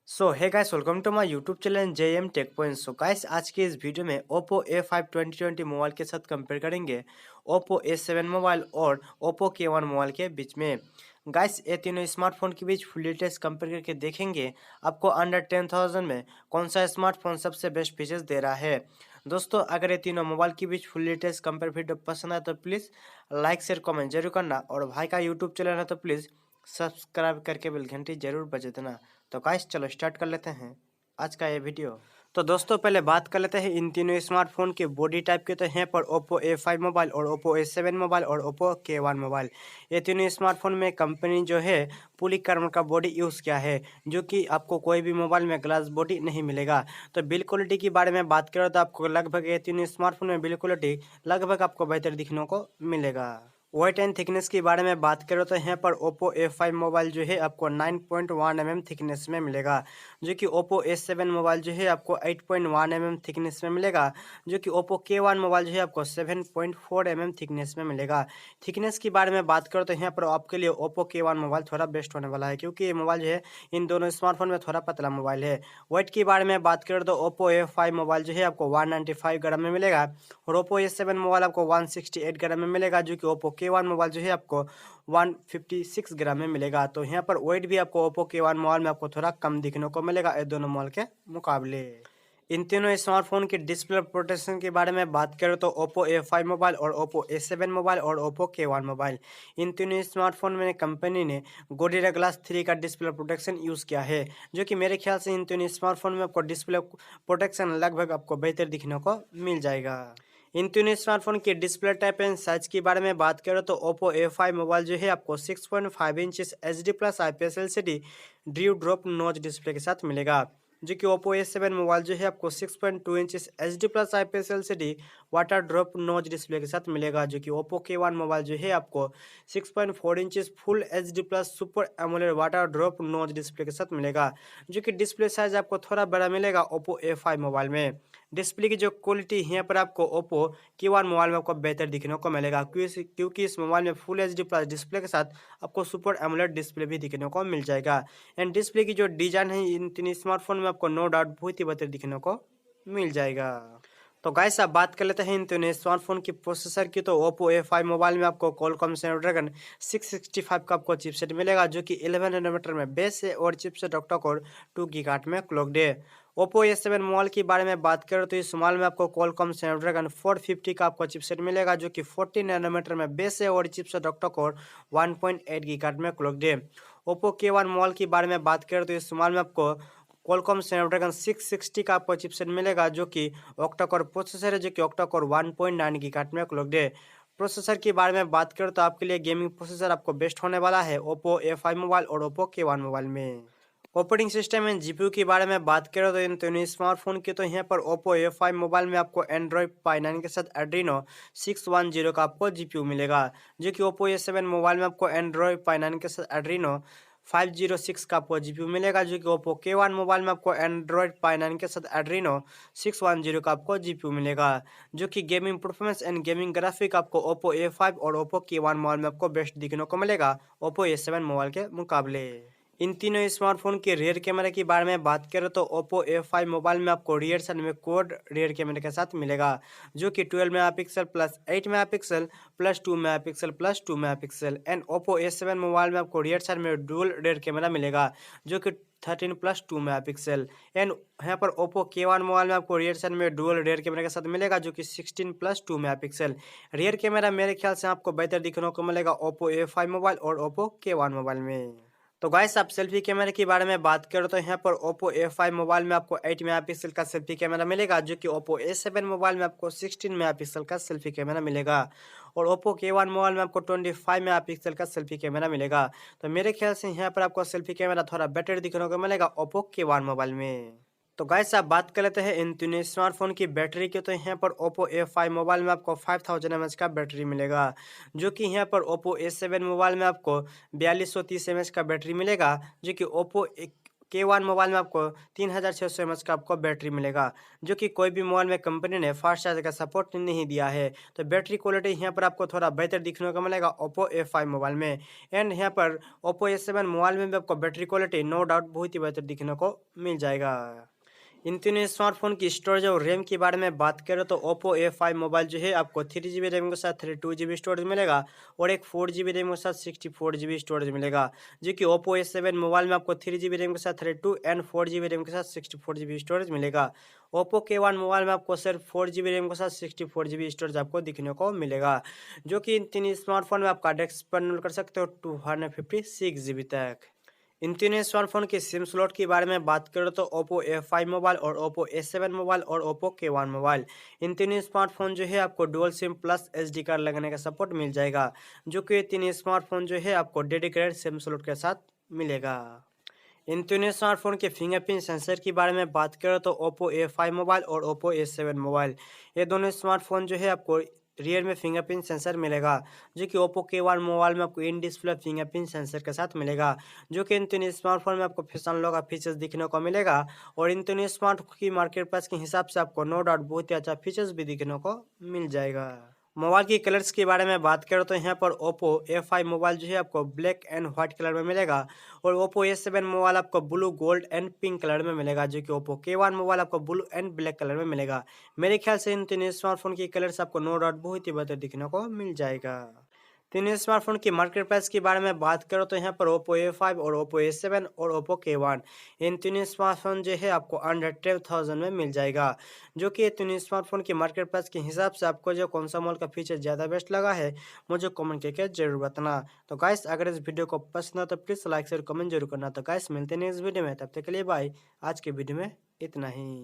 So hey guys, welcome to my YouTube channel JM take point. So guys, आज के इस video में Oppo A5 2020 mobile के साथ कंपेयर करेंगे Oppo A7 मोबाइल और Oppo K1 मोबाइल के बीच में। गाइस, ये तीनों स्मार्टफोन के बीच फुल डिटेल्स कंपेयर करके देखेंगे आपको अंडर 10,000 में कौन सा स्मार्टफोन सबसे बेस्ट फीचर्स दे रहा है। दोस्तों, अगर ये तीनों मोबाइल के बीच फुल डिटेल्स कंपेयर वीडियो पसंद आए तो प्लीज़ लाइक शेयर कमेंट जरूर करना, और भाई का यूट्यूब चैनल है तो प्लीज़ सब्सक्राइब करके बेल घंटी जरूर बजा देना। तो गाइस, चलो स्टार्ट कर लेते हैं आज का ये वीडियो। तो दोस्तों, पहले बात कर लेते हैं इन तीनों स्मार्टफोन के बॉडी टाइप के। तो यहाँ पर Oppo A5 मोबाइल और Oppo A7 मोबाइल और Oppo K1 मोबाइल, ये तीनों स्मार्टफोन में कंपनी जो है पॉलीकार्बन का बॉडी यूज़ किया है, जो कि आपको कोई भी मोबाइल में ग्लास बॉडी नहीं मिलेगा। तो बिल्ड क्वालिटी के बारे में बात करें तो आपको लगभग ये तीनों स्मार्टफोन में बिल्ड क्वालिटी लगभग आपको बेहतर दिखने को मिलेगा। वेट एंड थिकनेस के बारे में बात करें तो यहाँ पर Oppo A5 मोबाइल जो है आपको 9.1 mm थिकनेस में मिलेगा, जो कि Oppo A7 मोबाइल जो है आपको 8.1 mm थिकनेस में मिलेगा, जो कि Oppo K1 मोबाइल जो है आपको 7.4 mm थिकनेस में मिलेगा। थिकनेस के बारे में बात करो तो यहाँ पर आपके लिए Oppo K1 मोबाइल थोड़ा बेस्ट होने वाला है, क्योंकि ये मोबाइल जो है इन दोनों स्मार्टफोन में थोड़ा पतला मोबाइल है। वेट के बारे में बात करें तो Oppo A5 मोबाइल जो है आपको 195 ग्राम में मिलेगा, और Oppo A7 मोबाइल आपको 168 ग्राम में मिलेगा, जो कि Oppo K1 मोबाइल जो है आपको 156 ग्राम में मिलेगा। तो यहाँ पर वेट भी आपको Oppo K1 मोबाइल में आपको थोड़ा कम दिखने को मिलेगा ये दोनों मोबाइल के मुकाबले। इन तीनों स्मार्टफोन के डिस्प्ले प्रोटेक्शन के बारे में बात करें तो Oppo A5 मोबाइल और Oppo A7 मोबाइल और Oppo K1 मोबाइल, इन तीनों स्मार्टफोन में कंपनी ने गोरिल्ला ग्लास 3 का डिस्प्ले प्रोटेक्शन यूज़ किया है, जो कि मेरे ख्याल से इन तीनों स्मार्टफोन में आपको डिस्प्ले प्रोटेक्शन लगभग आपको बेहतर दिखने को मिल जाएगा। इन तीनों स्मार्टफोन के डिस्प्ले टाइप एंड साइज के बारे में बात करें तो Oppo A5 मोबाइल जो है आपको 6.5 inch HD plus IPS LCD dew drop notch display के साथ मिलेगा, जो कि Oppo A7 मोबाइल जो है आपको 6.2 inch HD plus IPS LCD water drop notch display के साथ मिलेगा, जो कि Oppo K1 मोबाइल जो है आपको 6.4 inch full HD plus super AMOLED water drop notch display के साथ मिलेगा, जो कि डिस्प्ले साइज आपको थोड़ा बड़ा मिलेगा Oppo A5 मोबाइल में। डिस्प्ले की जो क्वालिटी यहाँ पर आपको Oppo K1 मोबाइल में आपको बेहतर दिखने को मिलेगा, क्योंकि इस मोबाइल में फुल HD प्लस डिस्प्ले के साथ आपको सुपर एमोलेड डिस्प्ले भी दिखने को मिल जाएगा। एंड डिस्प्ले की जो डिजाइन है इन तीन स्मार्टफोन में आपको नो डाउट बहुत ही बेहतर दिखने को मिल जाएगा। तो गाइस, अब बात कर लेते हैं इन तीनों स्मार्टफोन की प्रोसेसर की। तो Oppo A5 मोबाइल में आपको Qualcomm स्नैपड्रैगन 665 का आपको चिपसेट मिलेगा, जो कि 11 नैनोमीटर में बेस है, और चिपसेट ऑक्टा कोर 2 गीगाहर्ट्ज में क्लॉक्ड है। Oppo A7 मोबाइल के बारे में बात करें तो इस मोबाइल में आपको Qualcomm स्नैपड्रैगन 450 का आपको चिपसेट मिलेगा, जो कि 14 नैनोमीटर में बेस है, और चिपसेट ऑक्टा कोर 1.8 गीगाहर्ट्ज में क्लॉक्ड है। Oppo K1 मोबाइल के बारे में बात करें तो इस मोबाइल में आपको Qualcomm स्नैपड्रैगन 660 का आपको चिपसेट मिलेगा, जो कि ऑक्टा कोर प्रोसेसर है, जो कि ऑक्टा कोर 1.9 गीगाहर्ट्ज में क्लॉक्ड है। प्रोसेसर के बारे में बात करें तो आपके लिए गेमिंग प्रोसेसर आपको बेस्ट होने वाला है Oppo A5 मोबाइल और Oppo K1 मोबाइल में। ऑपरेटिंग सिस्टम एंड जीपीयू के बारे में बात करें तो इन तीनों स्मार्टफोन की, तो यहाँ पर Oppo A5 मोबाइल में आपको Android Pie 9 के साथ Adreno 610 का आपको जीपीयू मिलेगा, जो कि Oppo A7 मोबाइल में आपको Android Pie 9 के साथ Adreno 506 का आपको जीपीयू मिलेगा, जो कि Oppo K1 मोबाइल में आपको Android Pie 9 के साथ Adreno 610 का आपको जीपीयू मिलेगा, जो कि gaming performance and gaming graphic आपको Oppo A5 और Oppo K1 मोबाइल में आपको बेस्ट दिखने को मिलेगा Oppo A7 मोबाइल के मुकाबले। इन तीनों स्मार्टफोन के रियर कैमरा के बारे में बात करें तो Oppo A5 मोबाइल में आपको रियर साइड में क्वाड रियर कैमरा के साथ मिलेगा, जो कि 12 megapixel plus 8 megapixel plus 2 megapixel plus 2 megapixel. And Oppo A7 mobile में आपको रियर साइड में डुअल रियर कैमरा मिलेगा, जो कि 13 प्लस 2 मेगापिक्सल। एंड यहाँ पर Oppo K1 मोबाइल में आपको रियर साइड में डुअल रियर कैमरा के साथ मिलेगा, जो कि 16 प्लस 2 मेगापिक्सल। रियर कैमरा मेरे ख्याल से आपको बेहतर दिखने को मिलेगा Oppo A5 मोबाइल और Oppo K1 मोबाइल में। तो गाइस, आप सेल्फी कैमरे के बारे में बात करें तो यहाँ पर Oppo A5 मोबाइल में आपको 8 मेगापिक्सल का सेल्फी कैमरा मिलेगा, जो कि Oppo A7 मोबाइल में आपको 16 मेगापिक्सल का सेल्फी कैमरा मिलेगा, और Oppo K1 मोबाइल में आपको 25 मेगापिक्सल का सेल्फी कैमरा मिलेगा। तो मेरे ख्याल से यहाँ पर आपको सेल्फी कैमरा थोड़ा बेटर दिखने को मिलेगा Oppo K1 मोबाइल में। तो गाइस, आप बात कर लेते हैं इन तीनों स्मार्टफोन की बैटरी की। तो यहाँ पर Oppo A5 मोबाइल में आपको 5000 mAh का बैटरी मिलेगा, जो कि यहाँ पर Oppo A7 मोबाइल में आपको 4230 mAh का बैटरी मिलेगा, जो कि K1 मोबाइल में आपको 3600 mAh का आपको बैटरी मिलेगा, जो कि कोई भी मोबाइल में कंपनी ने फास्ट चार्जर का सपोर्ट नहीं दिया है। तो बैटरी क्वालिटी यहाँ पर आपको थोड़ा बेहतर दिखने को मिलेगा Oppo A5 मोबाइल में। एंड यहाँ पर Oppo A7 मोबाइल में भी आपको बैटरी क्वालिटी नो डाउट बहुत ही बेहतर दिखने को मिल जाएगा। इन तीनों स्मार्टफोन की स्टोरेज और रैम के बारे में बात करें तो Oppo A5 मोबाइल जो है आपको 3GB रैम के साथ 32GB स्टोरेज मिलेगा और एक 4GB रैम के साथ 64GB स्टोरेज मिलेगा, जो कि Oppo A7 मोबाइल में आपको 3GB रैम के साथ 32 एंड 4GB रैम के साथ 64GB स्टोरेज मिलेगा। Oppo K1 मोबाइल में आपको सिर्फ 4GB रैम के साथ 64GB स्टोरेज आपको दिखने को मिलेगा, जो कि इन तीन स्मार्टफोन में आपका डेस्क पर इनरोल कर सकते हो 256GB तक। इन तीनों स्मार्टफोन के सिम स्लॉट के बारे में बात करें तो Oppo A5 मोबाइल और Oppo A7 मोबाइल और Oppo K1 मोबाइल, इन तीनों स्मार्टफोन जो है आपको dual SIM plus SD card लगाने का सपोर्ट मिल जाएगा, जो कि तीन स्मार्टफोन जो है आपको डेडिकेटेड सिम स्लॉट के साथ मिलेगा। इन तीनों स्मार्टफोन के फिंगरप्रिंट सेंसर के बारे में बात करें तो Oppo A5 मोबाइल और Oppo A7 मोबाइल, ये दोनों स्मार्टफोन जो है आपको रियर में फिंगरप्रिंट सेंसर मिलेगा, जो कि Oppo K1 मोबाइल में आपको इन डिस्प्ले फिंगरप्रिंट सेंसर के साथ मिलेगा, जो कि इन तीनों स्मार्टफोन में आपको फैशन लॉक का फीचर्स दिखने को मिलेगा। और इन तीनों स्मार्टफोन की मार्केट प्राइस के हिसाब से आपको नो डाउट बहुत ही अच्छा फीचर्स भी दिखने को मिल जाएगा। मोबाइल की कलर्स के बारे में बात करें तो यहाँ पर Oppo A5 मोबाइल जो है आपको ब्लैक एंड व्हाइट कलर में मिलेगा और Oppo A7 मोबाइल आपको blue gold and pink colour में मिलेगा, जो कि Oppo K1 मोबाइल आपको ब्लू एंड ब्लैक कलर में मिलेगा। मेरे ख्याल से इन तीन स्मार्टफोन की कलर्स आपको नो डाउट बहुत ही बेहतर दिखने को मिल जाएगा। तीन स्मार्टफोन की मार्केट प्राइस के बारे में बात करो तो यहाँ पर Oppo A5 और Oppo A7 और Oppo K1, इन तीन स्मार्टफोन जो है आपको अंडर 12,000 में मिल जाएगा, जो कि ये तीन स्मार्टफोन की मार्केट प्राइस के हिसाब से आपको जो कौन सा मॉडल का फीचर ज़्यादा बेस्ट लगा है मुझे कमेंट करके जरूर बताना। तो गाइस अगर इस वीडियो को पसंद हो तो प्लीज़ लाइक शेयर कमेंट जरूर करना। तो गाइस मिलते हैं नेक्स्ट वीडियो में, तब तक के लिए बाय। आज के वीडियो में इतना ही।